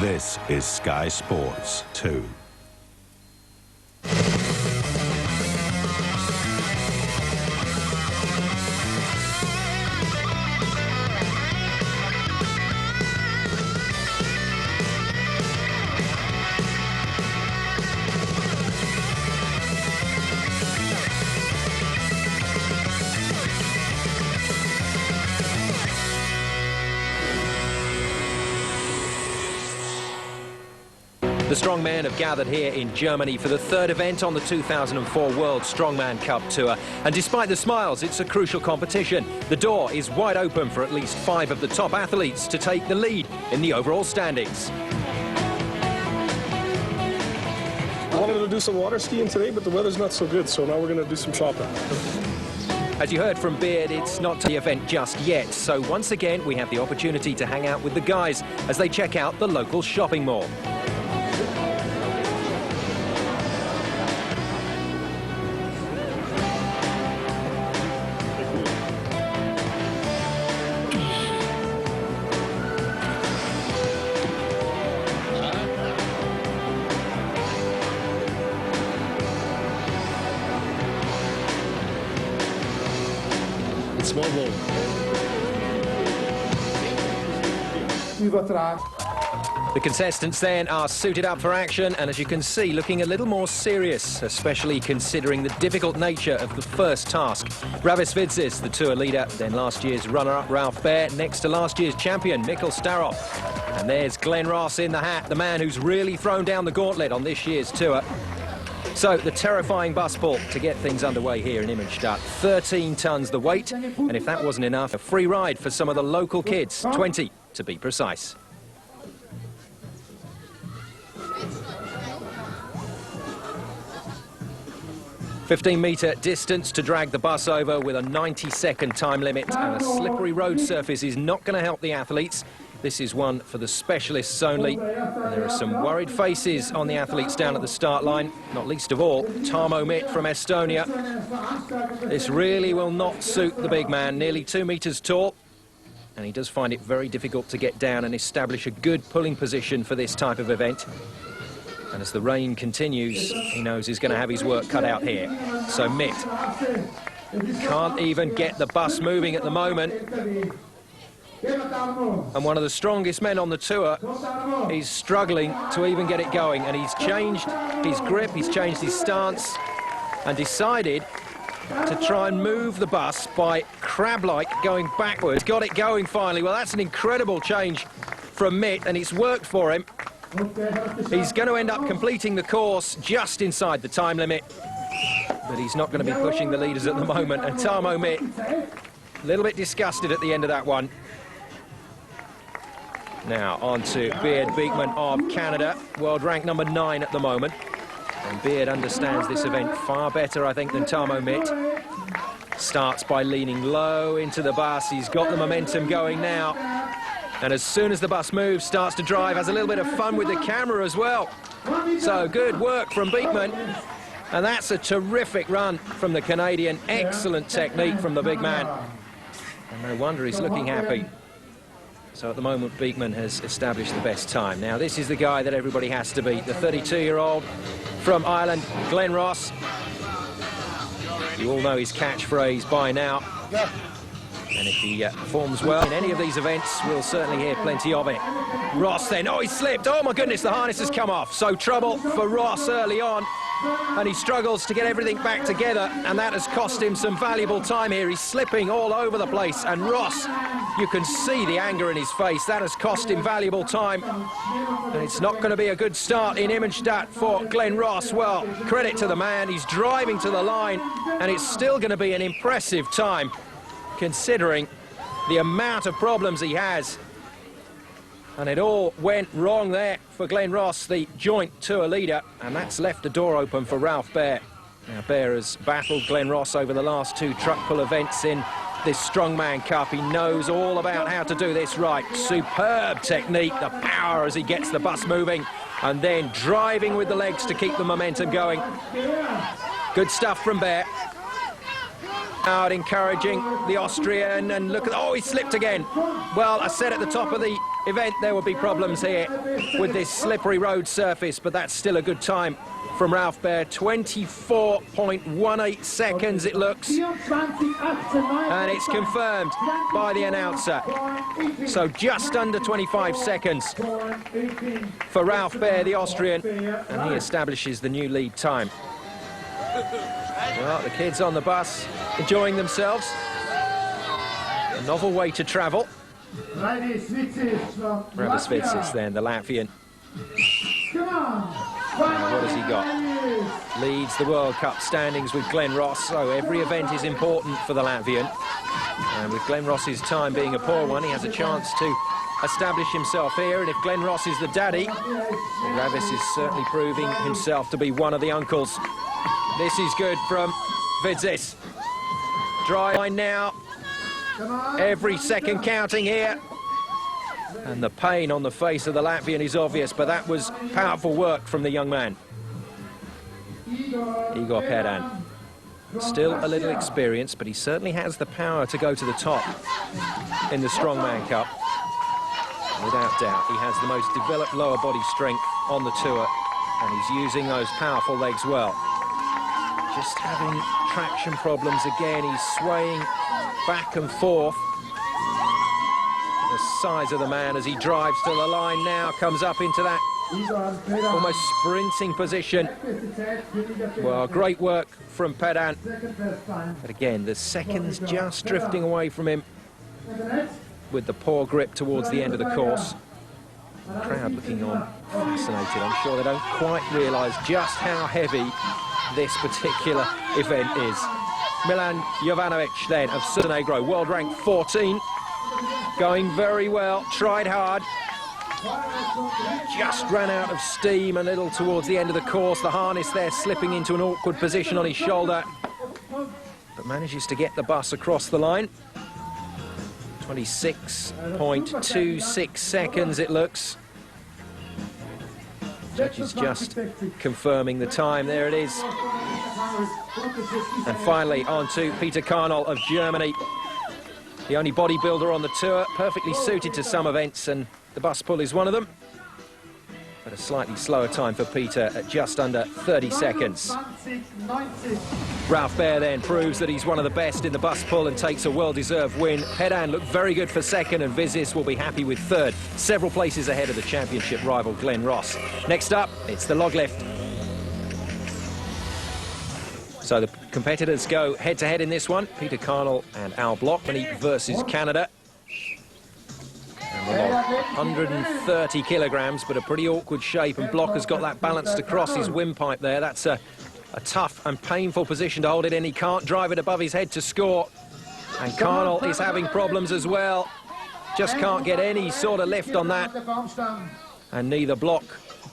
This is Sky Sports 2. The Strongmen have gathered here in Germany for the third event on the 2004 World Strongman Cup Tour. And despite the smiles, it's a crucial competition. The door is wide open for at least 5 of the top athletes to take the lead in the overall standings. I wanted to do some water skiing today, but the weather's not so good, so now we're going to do some shopping. As you heard from Beard, it's not the event just yet. So once again, we have the opportunity to hang out with the guys as they check out the local shopping mall. The contestants then are suited up for action, and as you can see, looking a little more serious, especially considering the difficult nature of the first task. Ravis Vidzis, the tour leader, then last year's runner-up Ralph Baer, next to last year's champion Mikkel Staroff. And there's Glenn Ross in the hat, the man who's really thrown down the gauntlet on this year's tour. So the terrifying bus pull to get things underway here in Immenstadt. 13 tons the weight, and if that wasn't enough, a free ride for some of the local kids, 20 to be precise. "15-metre distance to drag the bus over with a 90-second time limit, and a slippery road surface is not going to help the athletes. This is one for the specialists only. And there are some worried faces on the athletes down at the start line, not least of all Tarmo Mitt from Estonia. This really will not suit the big man, nearly 2 metres tall, and he does find it very difficult to get down and establish a good pulling position for this type of event. And as the rain continues, he knows he's going to have his work cut out here. So Mitt can't even get the bus moving at the moment. And one of the strongest men on the tour is struggling to even get it going. And he's changed his grip, he's changed his stance, and decided to try and move the bus by crab-like going backwards. Got it going finally. Well, that's an incredible change from Mitt, and it's worked for him. He's going to end up completing the course just inside the time limit, but he's not going to be pushing the leaders at the moment. And Tarmo Mitt, a little bit disgusted at the end of that one. Now on to Beard Beekman of Canada, world rank number 9 at the moment. And Beard understands this event far better, I think, than Tarmo Mitt. Starts by leaning low into the bus. He's got the momentum going now. And as soon as the bus moves, starts to drive, has a little bit of fun with the camera as well. So good work from Beekman. And that's a terrific run from the Canadian. Excellent technique from the big man. And no wonder he's looking happy. So at the moment, Beekman has established the best time. Now, this is the guy that everybody has to beat, the 32-year-old from Ireland, Glenn Ross. You all know his catchphrase by now. And if he performs well in any of these events, we'll certainly hear plenty of it. Ross then, oh, he slipped. Oh, my goodness, the harness has come off. So trouble for Ross early on. And he struggles to get everything back together, and that has cost him some valuable time here. He's slipping all over the place, and Ross, you can see the anger in his face. That has cost him valuable time. And it's not going to be a good start in Immenstadt for Glenn Ross. Well, credit to the man. He's driving to the line, and it's still going to be an impressive time, considering the amount of problems he has. And it all went wrong there for Glenn Ross, the joint tour leader, and that's left the door open for Ralph Baer. Now, Baer has battled Glenn Ross over the last 2 truck pull events in this Strongman Cup. He knows all about how to do this right. Superb technique, the power as he gets the bus moving, and then driving with the legs to keep the momentum going. Good stuff from Baer. Out encouraging the Austrian, and look at, oh, he slipped again. Well, I said at the top of the event, there would be problems here with this slippery road surface, but that's still a good time from Ralph Baer. 24.18 seconds it looks, and it's confirmed by the announcer. So just under 25 seconds for Ralph Baer, the Austrian, and he establishes the new lead time. Well, the kids on the bus enjoying themselves. A novel way to travel. Rabasvitsis then, the Latvian. What has he got? Leads the World Cup standings with Glenn Ross, so every event is important for the Latvian. And with Glenn Ross's time being a poor one, he has a chance to establish himself here. And if Glenn Ross is the daddy, Ravis is certainly proving himself to be one of the uncles. This is good from Vidzis. Dry line now. Every second counting here. And the pain on the face of the Latvian is obvious, but that was powerful work from the young man. Igor Pedan. Still a little experienced, but he certainly has the power to go to the top in the Strongman Cup. Without doubt, he has the most developed lower body strength on the tour, and he's using those powerful legs well. Just having traction problems again. He's swaying back and forth. The size of the man as he drives to the line now, comes up into that almost sprinting position. Well, great work from Pedan. But again, the seconds just drifting away from him with the poor grip towards the end of the course. The crowd looking on fascinated. I'm sure they don't quite realise just how heavy this particular event is. Milan Jovanovic then of Montenegro, world rank 14. Going very well, tried hard. Just ran out of steam a little towards the end of the course. The harness there slipping into an awkward position on his shoulder. But manages to get the bus across the line. 26.26 seconds it looks. Judges just confirming the time. There it is. And finally on to Peter Karnol of Germany. The only bodybuilder on the tour, perfectly suited to some events, and the bus pull is one of them. But a slightly slower time for Peter at just under 30 seconds. Ralph Baer then proves that he's one of the best in the bus pull and takes a well-deserved win. Pedan looked very good for second, and Vizis will be happy with third. Several places ahead of the championship rival Glenn Ross. Next up, it's the log lift. So the competitors go head-to-head in this one. Peter Karnol and Al Bloch versus Canada. And the log, 130 kilograms, but a pretty awkward shape, and Bloch has got that balanced across his windpipe there. That's a tough and painful position to hold it in. He can't drive it above his head to score. And Karnol is having problems as well. Just can't get any sort of lift on that. And neither Bloch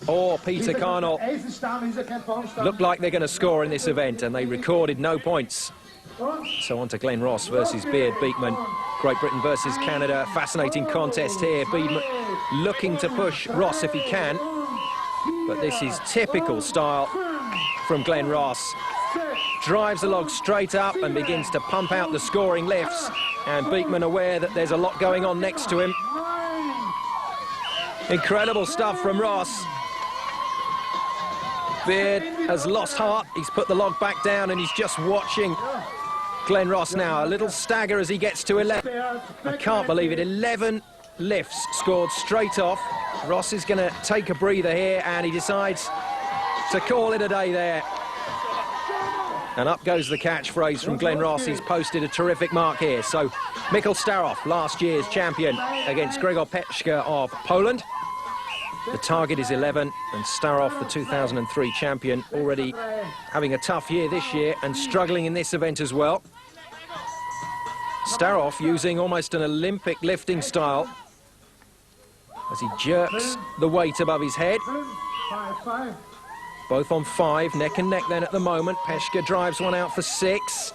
or Peter Karnol look like they're going to score in this event, and they recorded no points. So on to Glenn Ross versus Beard Beekman. Great Britain versus Canada. Fascinating contest here. Beekman looking to push Ross if he can. But this is typical style from Glenn Ross. Drives the log straight up and begins to pump out the scoring lifts. And Beekman aware that there's a lot going on next to him. Incredible stuff from Ross. Beard has lost heart. He's put the log back down and he's just watching Glenn Ross now. A little stagger as he gets to 11. I can't believe it. 11 lifts scored straight off. Ross is going to take a breather here, and he decides to call it a day there. And up goes the catchphrase from Glenn Ross. He's posted a terrific mark here. So Mikkel Staroff, last year's champion, against Gregor Peczka of Poland. The target is 11, and Staroff, the 2003 champion, already having a tough year this year and struggling in this event as well. Staroff using almost an Olympic lifting style as he jerks the weight above his head. Both on 5, neck and neck then at the moment. Peczka drives one out for 6.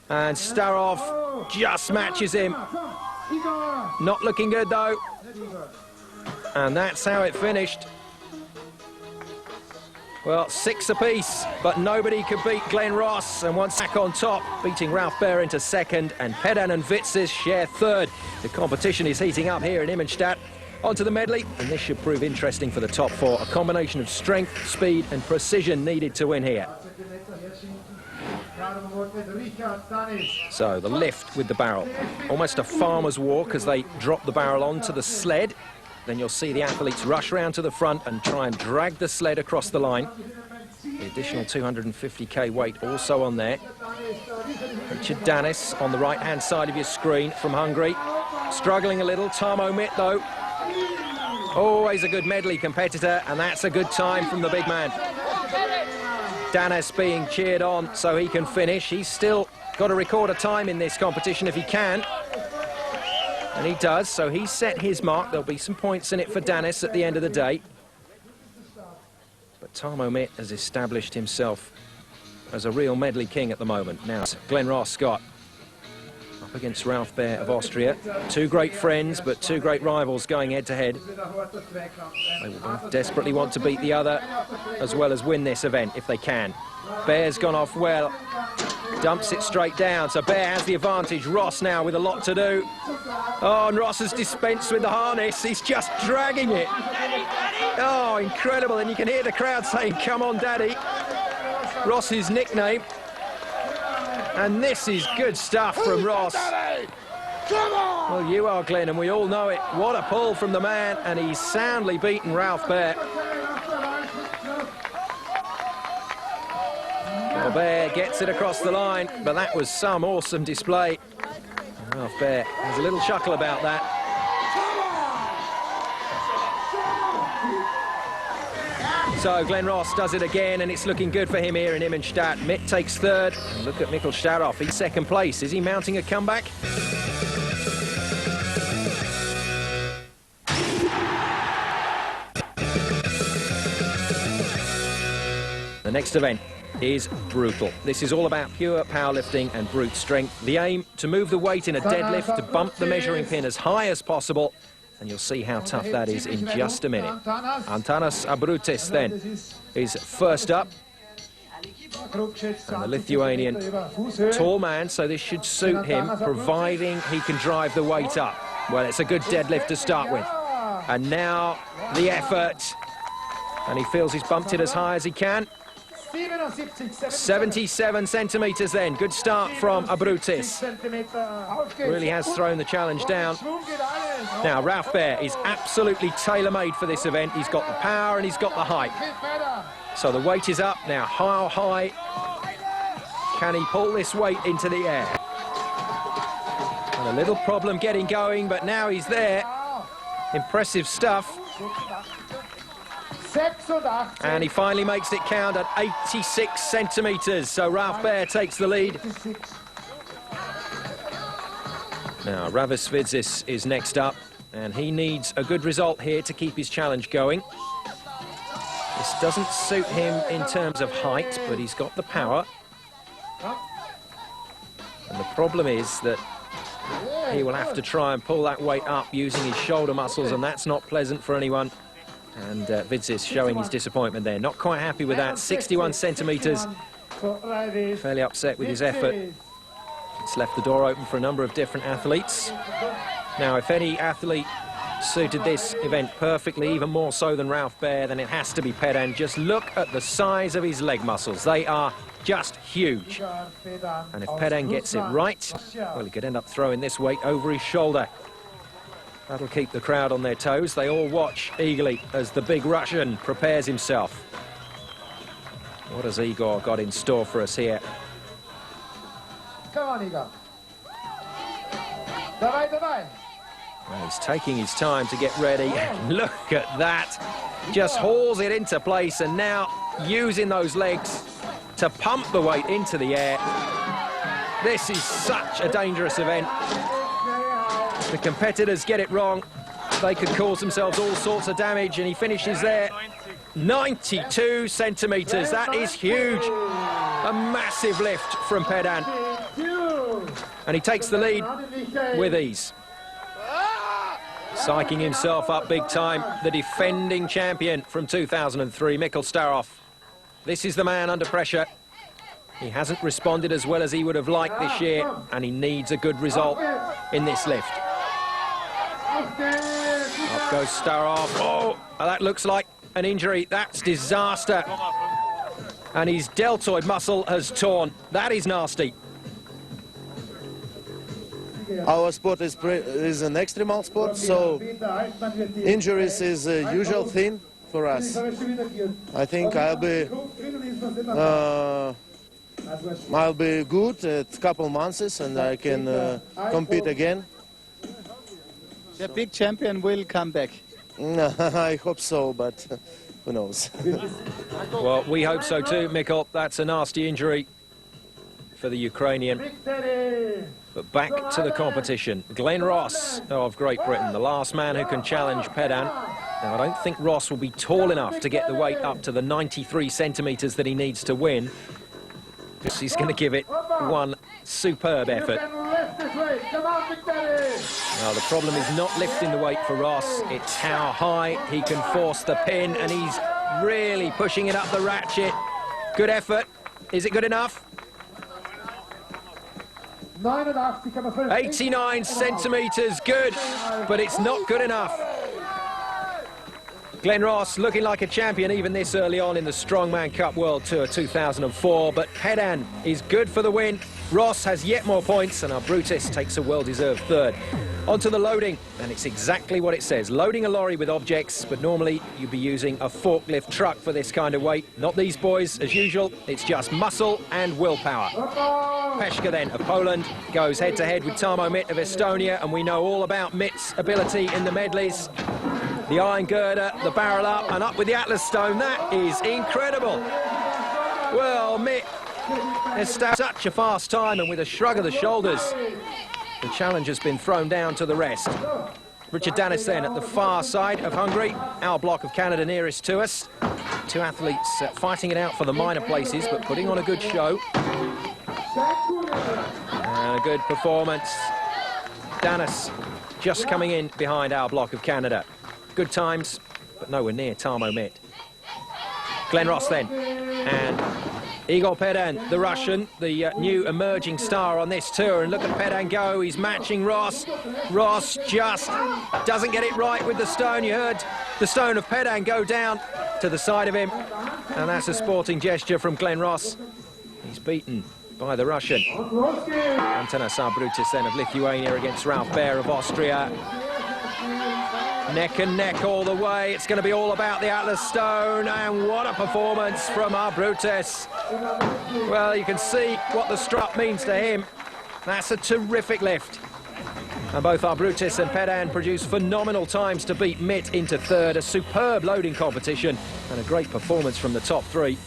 And Staroff just matches him. Not looking good though. And that's how it finished. Well, 6 apiece, but nobody could beat Glenn Ross, and once back on top, beating Ralph Baer into second, and Pedan and Witzes share third. The competition is heating up here in Immenstadt. Onto the medley, and this should prove interesting for the top 4. A combination of strength, speed and precision needed to win here. So the lift with the barrel, almost a farmer's walk as they drop the barrel onto the sled. Then you'll see the athletes rush round to the front and try and drag the sled across the line. The additional 250k weight also on there. Richard Danis on the right-hand side of your screen from Hungary. Struggling a little, Tarmo Mitt though. Always a good medley competitor, and that's a good time from the big man. Danis being cheered on so he can finish. He's still got to record a time in this competition if he can. And he does, so he's set his mark. There'll be some points in it for Danis at the end of the day. But Tarmo Mitt has established himself as a real medley king at the moment. Now, Glenn Ross Scott up against Ralph Baer of Austria. 2 great friends, but 2 great rivals going head-to-head. They will both desperately want to beat the other, as well as win this event if they can. Baer's gone off well. Dumps it straight down, so Baer has the advantage. Ross now with a lot to do. Oh, and Ross has dispensed with the harness. He's just dragging it. Oh, incredible. And you can hear the crowd saying, "Come on, Daddy." Ross's nickname. And this is good stuff from Ross. Well, you are, Glenn, and we all know it. What a pull from the man, and he's soundly beaten Ralph Baer. Well, Baer gets it across the line, but that was some awesome display. And Ralph Baer has a little chuckle about that. So Glenn Ross does it again, and it's looking good for him here in Immenstadt. Mitt takes third. And look at Mikkel Staroff, he's second place. Is he mounting a comeback? The next event is brutal. This is all about pure powerlifting and brute strength. The aim, to move the weight in a deadlift, to bump the measuring pin as high as possible. And you'll see how tough that is in just a minute. Antanas Abrutis then is first up. And the Lithuanian, tall man, so this should suit him, providing he can drive the weight up. Well, it's a good deadlift to start with. And now the effort. And he feels he's bumped it as high as he can. 77 centimetres then. Good start from Abrutis. Really has thrown the challenge down. Now, Ralph Baer is absolutely tailor-made for this event. He's got the power and he's got the height. So the weight is up. Now, how high can he pull this weight into the air? And a little problem getting going, but now he's there. Impressive stuff. And he finally makes it count at 86 centimetres. So Ralph Baer takes the lead. Now, Ravis Vidzis is next up, and he needs a good result here to keep his challenge going. This doesn't suit him in terms of height, but he's got the power. And the problem is that he will have to try and pull that weight up using his shoulder muscles, and that's not pleasant for anyone. And Vidzis showing his disappointment there. Not quite happy with that. 61 centimetres. Fairly upset with his effort. It's left the door open for a number of different athletes. Now, if any athlete suited this event perfectly, even more so than Ralph Baer, then it has to be Pedan. Just look at the size of his leg muscles. They are just huge. And if Pedan gets it right, well, he could end up throwing this weight over his shoulder. That'll keep the crowd on their toes. They all watch eagerly as the big Russian prepares himself. What has Igor got in store for us here? Come on, Igor. Давай, давай. Well, he's taking his time to get ready. Look at that. Just hauls it into place, and now using those legs to pump the weight into the air. This is such a dangerous event. The competitors get it wrong. They could cause themselves all sorts of damage, and he finishes there. 92 centimetres. That is huge. A massive lift from Pedan. And he takes the lead with ease. Psyching himself up big time. The defending champion from 2003, Mikkel Staroff. This is the man under pressure. He hasn't responded as well as he would have liked this year, and he needs a good result in this lift. Up goes Starov. Oh, that looks like an injury. That's disaster. And his deltoid muscle has torn. That is nasty. Our sport is an extremal sport, so injuries is a usual thing for us. I think I'll be good at a couple months and I can compete again. The big champion will come back. I hope so, but who knows. Well, we hope so too, Mikkel. That's a nasty injury for the Ukrainian. But back to the competition. Glenn Ross of Great Britain, the last man who can challenge Pedan. Now, I don't think Ross will be tall enough to get the weight up to the 93 centimetres that he needs to win. He's going to give it one superb effort. Now, the problem is not lifting the weight for Ross. It's how high he can force the pin, and he's really pushing it up the ratchet. Good effort. Is it good enough? 89 centimetres, good, but it's not good enough. Glenn Ross looking like a champion even this early on in the Strongman Cup World Tour 2004, but Pedan is good for the win. Ross has yet more points, and our Brutus takes a well-deserved third. Onto the loading, and it's exactly what it says. Loading a lorry with objects, but normally you'd be using a forklift truck for this kind of weight. Not these boys, as usual. It's just muscle and willpower. Peshka then of Poland goes head-to-head with Tarmo Mitt of Estonia, and we know all about Mitt's ability in the medleys. The iron girder, the barrel up, and up with the Atlas stone. That is incredible. Well, Mitt has such a fast time, and with a shrug of the shoulders, the challenge has been thrown down to the rest. Richard Danis then at the far side of Hungary. Our block of Canada nearest to us. Two athletes fighting it out for the minor places, but putting on a good show. And a good performance. Danis just coming in behind our block of Canada. Good times, but nowhere near Tarmo Mitt. Glenn Ross then, and Igor Pedan, the Russian, the new emerging star on this tour. And look at Pedan go, he's matching Ross. Ross just doesn't get it right with the stone. You heard the stone of Pedan go down to the side of him, and that's a sporting gesture from Glenn Ross. He's beaten by the Russian. Antanas Arbrutis then of Lithuania against Ralph Baer of Austria. Neck and neck all the way. It's going to be all about the Atlas stone, and what a performance from Arbrutis. Well, you can see what the strut means to him. That's a terrific lift. And both Arbrutis and Pedan produce phenomenal times to beat Mitt into third. A superb loading competition and a great performance from the top three.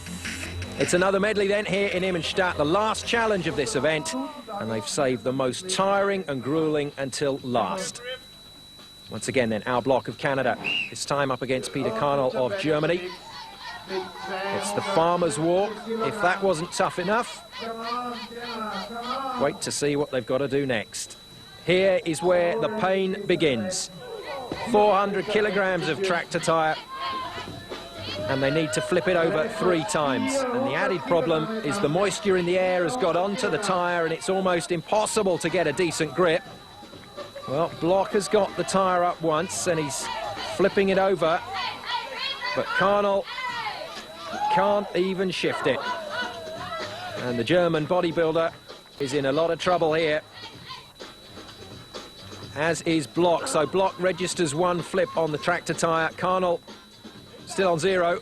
It's another medley then here in Immenstadt, the last challenge of this event, and they've saved the most tiring and grueling until last. Once again then, our block of Canada, this time up against Peter Karnal of Germany. It's the farmer's walk. If that wasn't tough enough, wait to see what they've got to do next. Here is where the pain begins. 400 kilograms of tractor tyre, and they need to flip it over 3 times. And the added problem is the moisture in the air has got onto the tyre, and it's almost impossible to get a decent grip. Well, Bloch has got the tyre up once, and he's flipping it over, but Karnal can't even shift it. And the German bodybuilder is in a lot of trouble here, as is Bloch. So Bloch registers 1 flip on the tractor tyre. Karnal still on 0.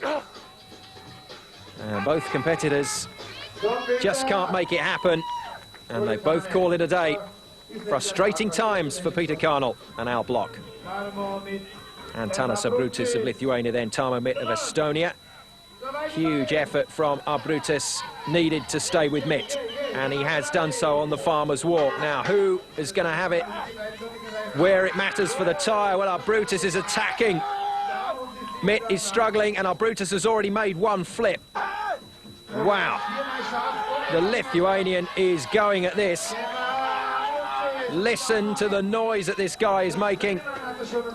And both competitors just can't make it happen, and they both call it a day. Frustrating times for Peter Karnal and Al Bloch. Antanas Arbrutis of Lithuania, then Tarmo Mitt of Estonia. Huge effort from Arbrutis needed to stay with Mitt, and he has done so on the farmer's walk. Now, who is going to have it where it matters for the tyre? Well, Arbrutis is attacking. Mitt is struggling, and Arbrutis has already made 1 flip. Wow. The Lithuanian is going at this. Listen to the noise that this guy is making.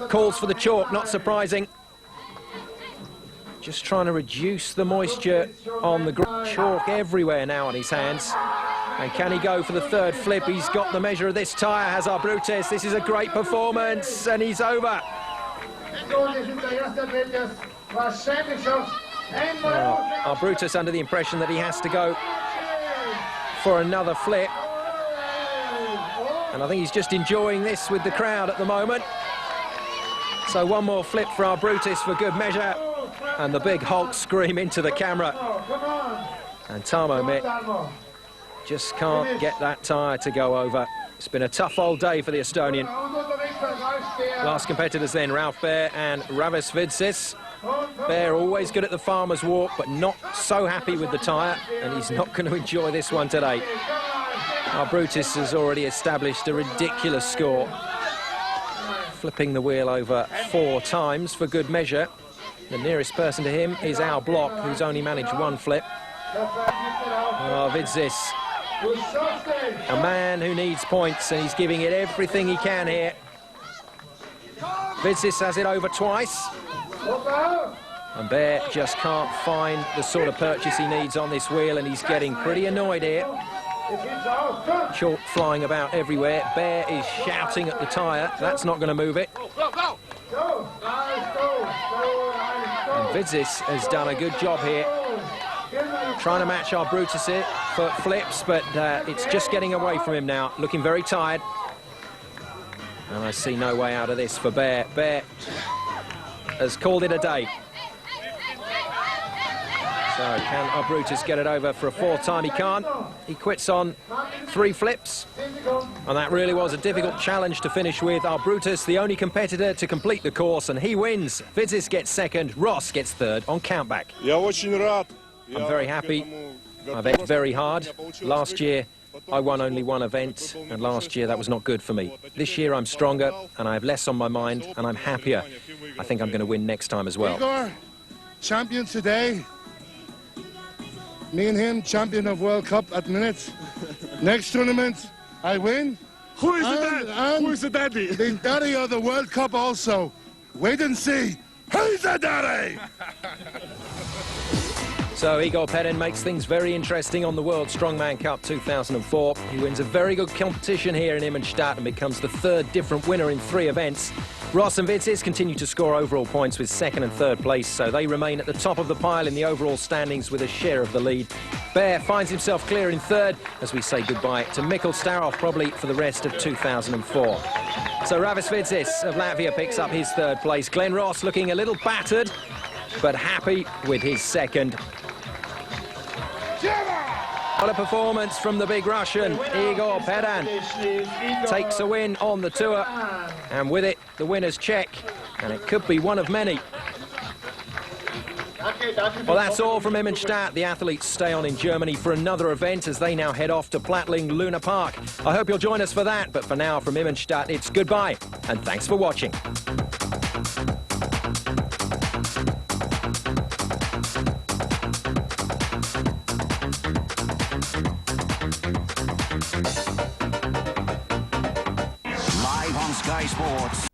Calls for the chalk, not surprising. just trying to reduce the moisture on the chalk everywhere now on his hands. And can he go for the third flip? He's got the measure of this tyre, has our Brutus. This is a great performance, and he's over. Our Brutus under the impression that he has to go for another flip. And I think he's just enjoying this with the crowd at the moment. So one more flip for our Brutus for good measure. And the big Hulk scream into the camera. And Tamo Mitt just can't get that tyre to go over. It's been a tough old day for the Estonian. Last competitors then, Ralph Baer and Ravis Vidsis. Baer always good at the farmer's walk, but not so happy with the tyre, and he's not going to enjoy this one today. Our Brutus has already established a ridiculous score, flipping the wheel over 4 times for good measure. The nearest person to him is Al Block, who's only managed 1 flip. Oh, Vidsis, a man who needs points, and he's giving it everything he can here. Vidsis has it over twice. And Baer just can't find the sort of purchase he needs on this wheel, and he's getting pretty annoyed here. Chalk flying about everywhere. Baer is shouting at the tyre. That's not going to move it. And Vidsis has done a good job here, trying to match our Brutus here for flips, but it's just getting away from him now, looking very tired. And I see no way out of this for Baer. Baer has called it a day. So can our Brutus get it over for a 4th time? He can't. He quits on 3 flips. And that really was a difficult challenge to finish with. Our Brutus, the only competitor to complete the course, and he wins. Vidsis gets 2nd, Ross gets 3rd on countback. I'm very happy. I've worked very hard. Last year, I won only 1 event, and last year that was not good for me. This year I'm stronger, and I have less on my mind, and I'm happier. I think I'm going to win next time as well. Igor, champion today. Me and him, champion of World Cup at minutes. Next tournament, I win. Who is the daddy? Who is the daddy? The daddy of the World Cup also. Wait and see. Who's the daddy? So Igor Pedin makes things very interesting on the World Strongman Cup 2004. He wins a very good competition here in Immenstadt and becomes the 3rd different winner in 3 events. Ross and Vidsis continue to score overall points with 2nd and 3rd place, so they remain at the top of the pile in the overall standings with a share of the lead. Baer finds himself clear in 3rd as we say goodbye to Mikkel Starov, probably for the rest of 2004. So Ravis Vidsis of Latvia picks up his 3rd place. Glenn Ross looking a little battered, but happy with his 2nd. What a performance from the big Russian. Igor Pedin takes a win on the tour, and with it the winner's check, and it could be one of many. Well, that's all from Immenstadt. The athletes stay on in Germany for another event as they now head off to Plattling Luna Park. I hope you'll join us for that, but for now from Immenstadt it's goodbye and thanks for watching. Live on Sky Sports,